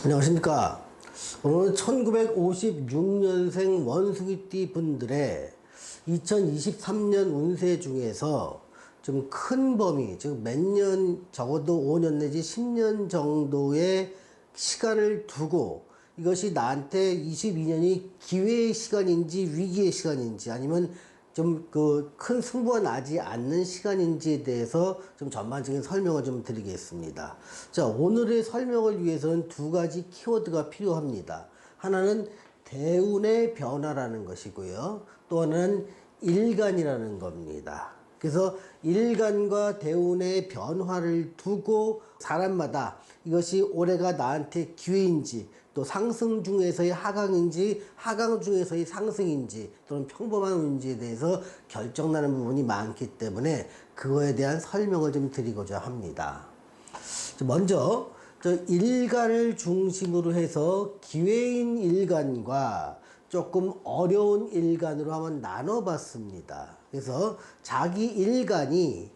안녕하십니까. 오늘은 1956년생 원숭이띠 분들의 2023년 운세 중에서 좀 큰 범위, 즉 몇 년, 적어도 5년 내지 10년 정도의 시간을 두고 이것이 나한테 22년이 기회의 시간인지 위기의 시간인지 아니면 좀 큰 승부가 나지 않는 시간인지에 대해서 좀 전반적인 설명을 좀 드리겠습니다. 자, 오늘의 설명을 위해서는 두 가지 키워드가 필요합니다. 하나는 대운의 변화라는 것이고요. 또 하나는 일간이라는 겁니다. 그래서 일간과 대운의 변화를 두고 사람마다 이것이 올해가 나한테 기회인지 또 상승 중에서의 하강인지 하강 중에서의 상승인지 또는 평범한 운인지에 대해서 결정나는 부분이 많기 때문에 그거에 대한 설명을 좀 드리고자 합니다. 먼저 일간을 중심으로 해서 기회인 일간과 조금 어려운 일간으로 한번 나눠봤습니다. 그래서 자기 일간이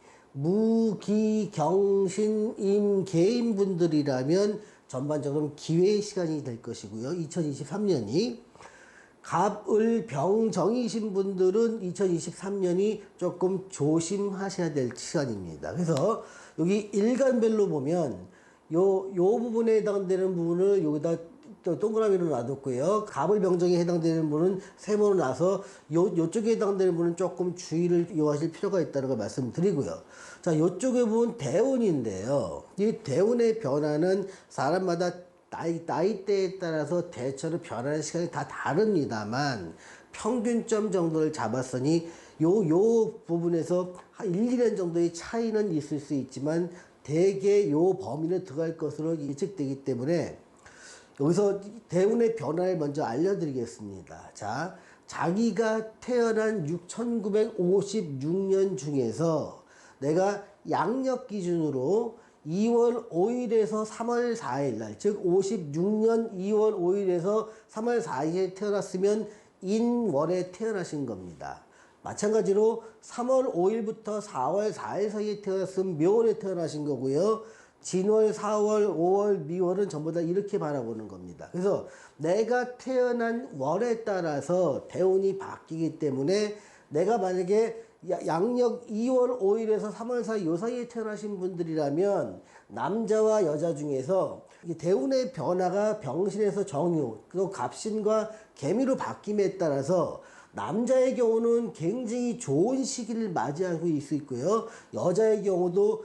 무기경신 임계인 분들이라면 전반적으로 기회의 시간이 될 것이고요. 2023년이 갑을병정이신 분들은 2023년이 조금 조심하셔야 될 시간입니다. 그래서 여기 일간별로 보면 요 부분에 해당되는 부분을 여기다 또 동그라미로 놔뒀고요. 갑을병정에 해당되는 분은 세모로 놔서 요쪽에 해당되는 분은 조금 주의를 요하실 필요가 있다는 걸 말씀드리고요. 자, 요쪽에 보면 대운인데요. 이 대운의 변화는 사람마다 나이대에 따라서 대체로 변하는 시간이 다 다릅니다만 평균점 정도를 잡았으니 요 부분에서 한 1, 2년 정도의 차이는 있을 수 있지만 대개 요 범위는 들어갈 것으로 예측되기 때문에 여기서 대운의 변화를 먼저 알려드리겠습니다. 자, 자기가 태어난 1956년 중에서 내가 양력 기준으로 2월 5일에서 3월 4일 날, 즉 56년 2월 5일에서 3월 4일에 태어났으면 인월에 태어나신 겁니다. 마찬가지로 3월 5일부터 4월 4일 사이에 태어났으면 묘월에 태어나신 거고요. 진월, 4월, 5월, 미월은 전부 다 이렇게 바라보는 겁니다. 그래서 내가 태어난 월에 따라서 대운이 바뀌기 때문에 내가 만약에 양력 2월 5일에서 3월 4일 요 사이에 태어나신 분들이라면 남자와 여자 중에서 대운의 변화가 병신에서 정유, 그리고 갑신과 개미로 바뀜에 따라서 남자의 경우는 굉장히 좋은 시기를 맞이하고 있고요. 여자의 경우도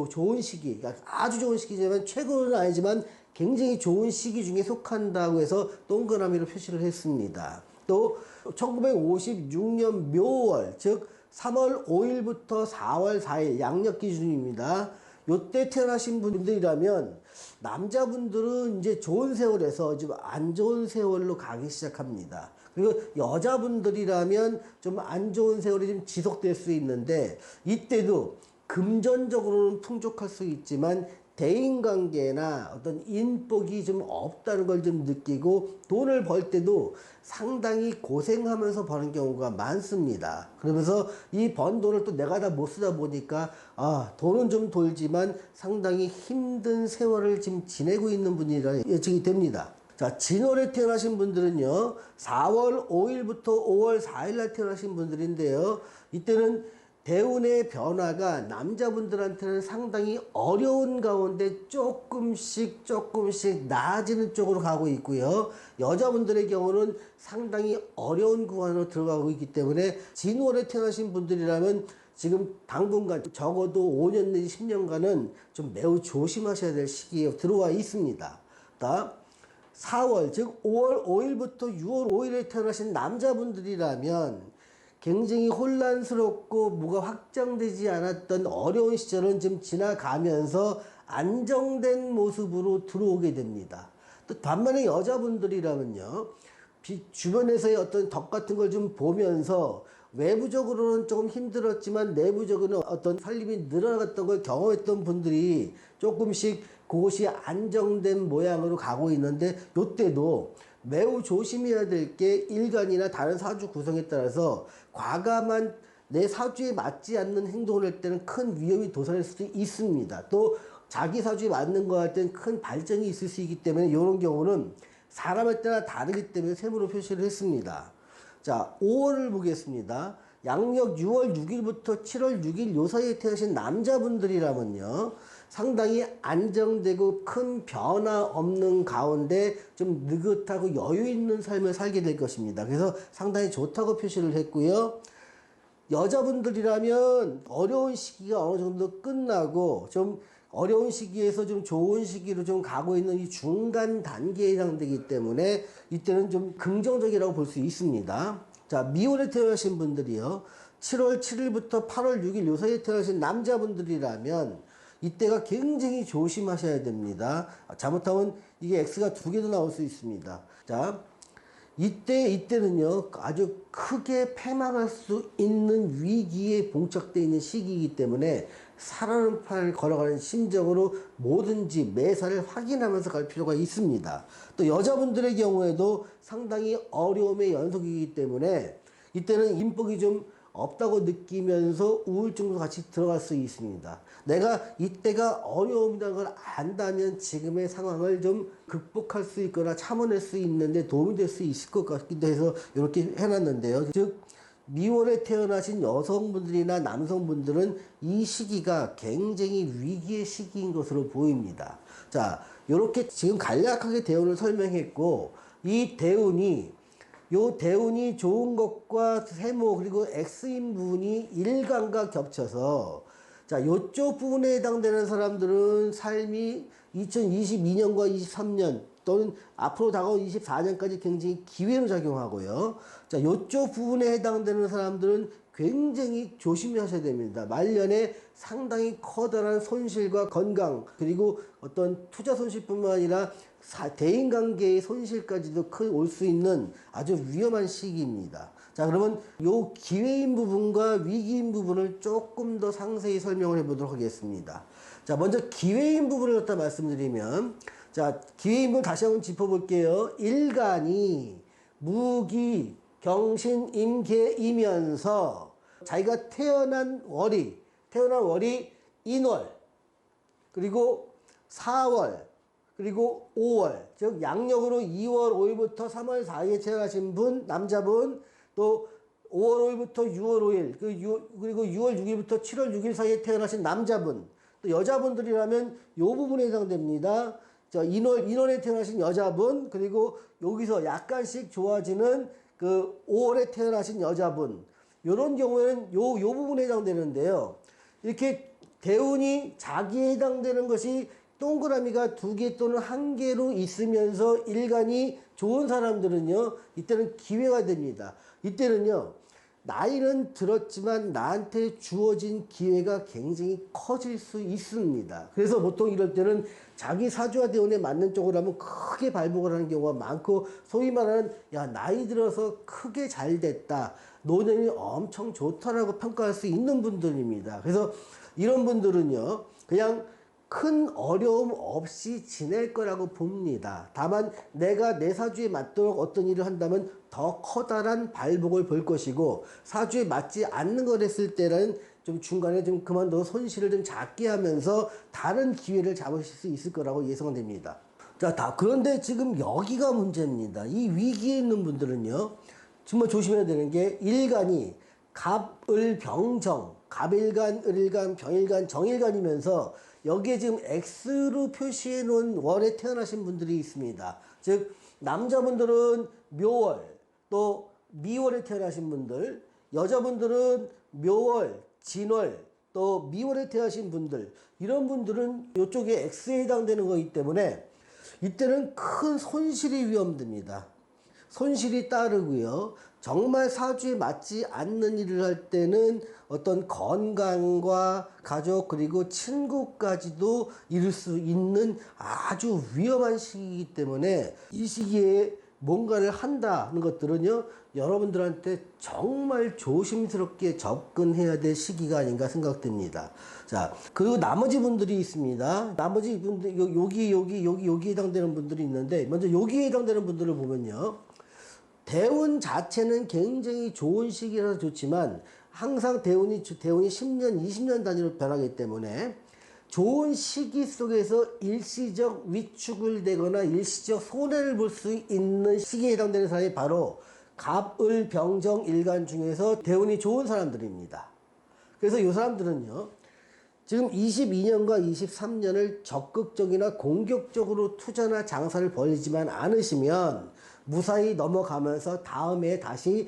좋은 시기, 그러니까 아주 좋은 시기지만 최고는 아니지만 굉장히 좋은 시기 중에 속한다고 해서 동그라미로 표시를 했습니다. 또 1956년 묘월, 즉 3월 5일부터 4월 4일 양력 기준입니다. 요때 태어나신 분들이라면 남자분들은 이제 좋은 세월에서 좀 안 좋은 세월로 가기 시작합니다. 그리고 여자분들이라면 좀 안 좋은 세월이 좀 지속될 수 있는데 이때도 금전적으로는 풍족할 수 있지만 대인관계나 어떤 인복이 좀 없다는 걸 좀 느끼고 돈을 벌 때도 상당히 고생하면서 버는 경우가 많습니다. 그러면서 이 번 돈을 또 내가 다 못 쓰다 보니까 돈은 좀 돌지만 상당히 힘든 세월을 지금 지내고 있는 분이라 예측이 됩니다. 자, 진월에 태어나신 분들은요, 4월 5일부터 5월 4일 날 태어나신 분들인데요, 이때는 대운의 변화가 남자분들한테는 상당히 어려운 가운데 조금씩 나아지는 쪽으로 가고 있고요. 여자분들의 경우는 상당히 어려운 구간으로 들어가고 있기 때문에 진월에 태어나신 분들이라면 지금 당분간 적어도 5년 내지 10년간은 좀 매우 조심하셔야 될 시기에 들어와 있습니다. 4월, 즉 5월 5일부터 6월 5일에 태어나신 남자분들이라면 굉장히 혼란스럽고 뭐가 확정되지 않았던 어려운 시절은 좀 지나가면서 안정된 모습으로 들어오게 됩니다. 또 반면에 여자분들이라면요, 주변에서의 어떤 덕 같은 걸 좀 보면서 외부적으로는 조금 힘들었지만 내부적으로는 어떤 살림이 늘어났던 걸 경험했던 분들이 조금씩 그것이 안정된 모양으로 가고 있는데 요때도 매우 조심해야 될 게 일간이나 다른 사주 구성에 따라서 과감한 내 사주에 맞지 않는 행동을 할 때는 큰 위험이 도사릴 수도 있습니다. 또 자기 사주에 맞는 거 할 땐 큰 발전이 있을 수 있기 때문에 이런 경우는 사람에 따라 다르기 때문에 세모로 표시를 했습니다. 자, 5월을 보겠습니다. 양력 6월 6일부터 7월 6일 요 사이에 태어나신 남자분들이라면요, 상당히 안정되고 큰 변화 없는 가운데 좀 느긋하고 여유 있는 삶을 살게 될 것입니다. 그래서 상당히 좋다고 표시를 했고요. 여자분들이라면 어려운 시기가 어느 정도 끝나고 좀 어려운 시기에서 좀 좋은 시기로 좀 가고 있는 이 중간 단계에 해당되기 때문에 이때는 좀 긍정적이라고 볼 수 있습니다. 자, 미혼에 태어나신 분들이요, 7월 7일부터 8월 6일 요 사이에 태어나신 남자분들이라면 이때가 굉장히 조심하셔야 됩니다. 잘못하면 이게 X가 두 개도 나올 수 있습니다. 자, 이때는요, 아주 크게 패망할 수 있는 위기에 봉착되어 있는 시기이기 때문에 살아는 판을 걸어가는 심정으로 뭐든지 매사를 확인하면서 갈 필요가 있습니다. 또 여자분들의 경우에도 상당히 어려움의 연속이기 때문에 이때는 인복이 좀 없다고 느끼면서 우울증도 같이 들어갈 수 있습니다. 내가 이때가 어려움이라는 걸 안다면 지금의 상황을 좀 극복할 수 있거나 참아낼 수 있는데 도움이 될 수 있을 것 같기도 해서 이렇게 해놨는데요. 즉, 미월에 태어나신 여성분들이나 남성분들은 이 시기가 굉장히 위기의 시기인 것으로 보입니다. 자, 이렇게 지금 간략하게 대운을 설명했고, 이 대운이 요 대운이 좋은 것과 세모 그리고 X인 부분이 일간과 겹쳐서, 자, 요쪽 부분에 해당되는 사람들은 삶이 2022년과 23년 또는 앞으로 다가올 24년까지 굉장히 기회로 작용하고요. 자, 요쪽 부분에 해당되는 사람들은 굉장히 조심하셔야 됩니다. 말년에 상당히 커다란 손실과 건강, 그리고 어떤 투자 손실뿐만 아니라 대인관계의 손실까지도 올 수 있는 아주 위험한 시기입니다. 자, 그러면 요 기회인 부분과 위기인 부분을 조금 더 상세히 설명을 해보도록 하겠습니다. 자, 먼저 기회인 부분을 갖다 말씀드리면, 자, 기회인 부분 다시 한번 짚어볼게요. 일간이 무기, 경신, 임계이면서 자기가 태어난 월이 인월, 그리고 4월, 그리고 5월, 즉 양력으로 2월 5일부터 3월 4일에 태어나신 분, 남자분, 또 5월 5일부터 6월 5일, 그리고 6월 6일부터 7월 6일 사이에 태어나신 남자분, 또 여자분들이라면 요 부분에 해당됩니다. 자, 인월에 태어나신 여자분, 그리고 여기서 약간씩 좋아지는 그 5월에 태어나신 여자분, 요런 경우에는 요 부분에 해당되는데요. 이렇게 대운이 자기에 해당되는 것이 동그라미가 2개 또는 1개로 있으면서 일간이 좋은 사람들은요, 이때는 기회가 됩니다. 이때는요, 나이는 들었지만 나한테 주어진 기회가 굉장히 커질 수 있습니다. 그래서 보통 이럴 때는 자기 사주와 대운에 맞는 쪽으로 하면 크게 발복을 하는 경우가 많고, 소위 말하는 야, 나이 들어서 크게 잘 됐다, 노년이 엄청 좋다라고 평가할 수 있는 분들입니다. 그래서 이런 분들은요, 그냥 큰 어려움 없이 지낼 거라고 봅니다. 다만 내가 내 사주에 맞도록 어떤 일을 한다면 더 커다란 발복을 볼 것이고, 사주에 맞지 않는 걸 했을 때는 좀 중간에 좀 그만둬서 손실을 좀 작게 하면서 다른 기회를 잡으실 수 있을 거라고 예상됩니다. 자, 그런데 지금 여기가 문제입니다. 이 위기에 있는 분들은요, 정말 조심해야 되는 게, 일간이 갑을병정, 갑일간, 을일간, 병일간, 정일간이면서 여기에 지금 X로 표시해 놓은 월에 태어나신 분들이 있습니다. 즉, 남자분들은 묘월, 또 미월에 태어나신 분들, 여자분들은 묘월, 진월, 또 미월에 태어나신 분들, 이런 분들은 이쪽에 X에 해당되는 거기 때문에 이때는 큰 손실이 위험됩니다. 손실이 따르고요. 정말 사주에 맞지 않는 일을 할 때는 어떤 건강과 가족 그리고 친구까지도 잃을 수 있는 아주 위험한 시기이기 때문에 이 시기에 뭔가를 한다는 것들은요, 여러분들한테 정말 조심스럽게 접근해야 될 시기가 아닌가 생각됩니다. 자, 그리고 나머지 분들이 있습니다. 나머지 분들, 여기에 해당되는 분들이 있는데, 먼저 여기에 해당되는 분들을 보면요, 대운 자체는 굉장히 좋은 시기라서 좋지만 항상 대운이 10년, 20년 단위로 변하기 때문에 좋은 시기 속에서 일시적 위축을 되거나 일시적 손해를 볼 수 있는 시기에 해당되는 사람이 바로 갑을 병정 일간 중에서 대운이 좋은 사람들입니다. 그래서 이 사람들은요, 지금 22년과 23년을 적극적이나 공격적으로 투자나 장사를 벌이지만 않으시면 무사히 넘어가면서 다음에 다시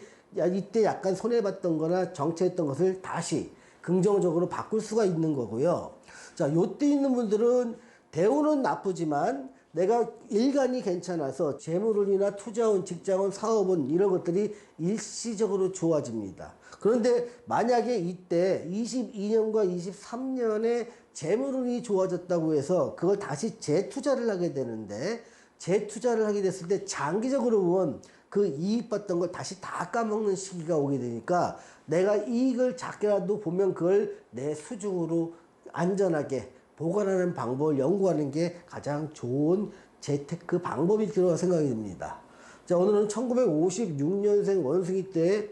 이때 약간 손해봤던 거나 정체했던 것을 다시 긍정적으로 바꿀 수가 있는 거고요. 자, 요때 있는 분들은 대운은 나쁘지만 내가 일간이 괜찮아서 재물운이나 투자운, 직장운, 사업운 이런 것들이 일시적으로 좋아집니다. 그런데 만약에 이때 22년과 23년에 재물운이 좋아졌다고 해서 그걸 다시 재투자를 하게 되는데, 재투자를 하게 됐을 때 장기적으로 보면 그 이익 봤던 걸 다시 다 까먹는 시기가 오게 되니까 내가 이익을 작게라도 보면 그걸 내 수중으로 안전하게 보관하는 방법을 연구하는 게 가장 좋은 재테크 방법이 들어가 생각이 듭니다. 자, 오늘은 1956년생 원숭이 때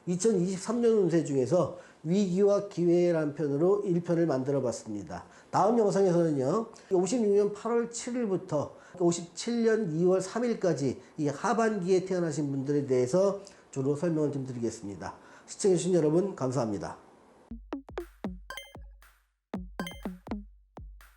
2023년 운세 중에서 위기와 기회라는 편으로 1편을 만들어 봤습니다. 다음 영상에서는요, 56년 8월 7일부터 57년 2월 3일까지 이 하반기에 태어나신 분들에 대해서 주로 설명을 좀 드리겠습니다. 시청해주신 여러분 감사합니다.